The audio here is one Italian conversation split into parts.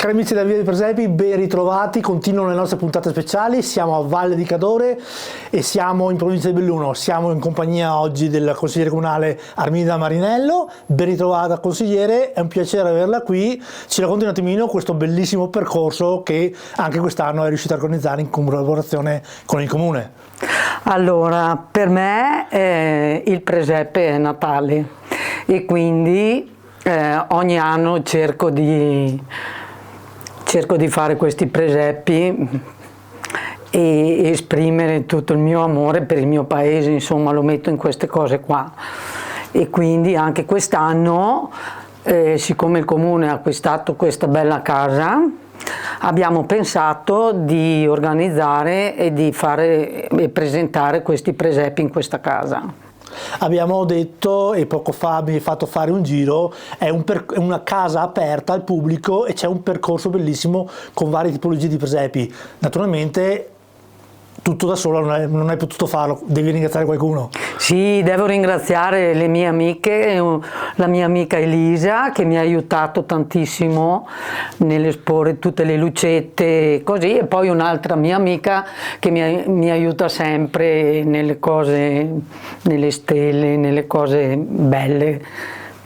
Cari amici della Via dei Presepi, ben ritrovati, continuano le nostre puntate speciali, siamo a Valle di Cadore e siamo in provincia di Belluno, siamo in compagnia oggi del consigliere comunale Arminda Marinello. Ben ritrovata consigliere, è un piacere averla qui, ci racconti un attimino questo bellissimo percorso che anche quest'anno è riuscito a organizzare in collaborazione con il comune. Allora, per me il presepe è Natale e quindi ogni anno cerco di fare questi presepi e esprimere tutto il mio amore per il mio paese, insomma lo metto in queste cose qua. E quindi anche quest'anno, siccome il comune ha acquistato questa bella casa, abbiamo pensato di organizzare e di fare e presentare questi presepi in questa casa. Abbiamo detto, e poco fa mi hai fatto fare un giro, è una casa aperta al pubblico e c'è un percorso bellissimo con varie tipologie di presepi. Naturalmente tutto da solo non hai potuto farlo, devi ringraziare qualcuno. Sì, devo ringraziare le mie amiche, la mia amica Elisa che mi ha aiutato tantissimo nell'esporre tutte le lucette e così, e poi un'altra mia amica che mi aiuta sempre nelle cose, nelle stelle, nelle cose belle.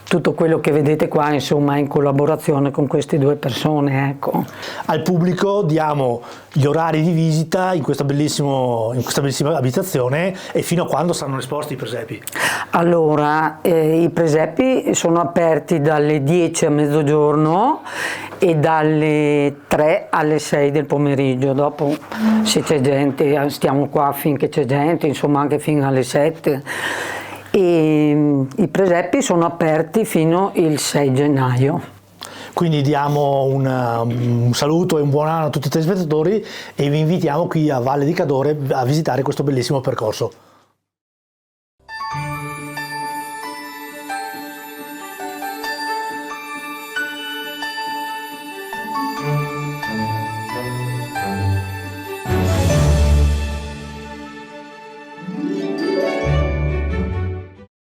Tutto quello che vedete qua, insomma, è in collaborazione con queste due persone, ecco. Al pubblico diamo gli orari di visita in questa bellissima abitazione e fino a quando saranno esposti i presepi. Allora, i presepi sono aperti dalle 10 a mezzogiorno e dalle 3 alle 6 del pomeriggio. Dopo, se c'è gente, stiamo qua finché c'è gente, insomma anche fino alle 7. E i presepi sono aperti fino il 6 gennaio. Quindi diamo un saluto e un buon anno a tutti i telespettatori e vi invitiamo qui a Valle di Cadore a visitare questo bellissimo percorso.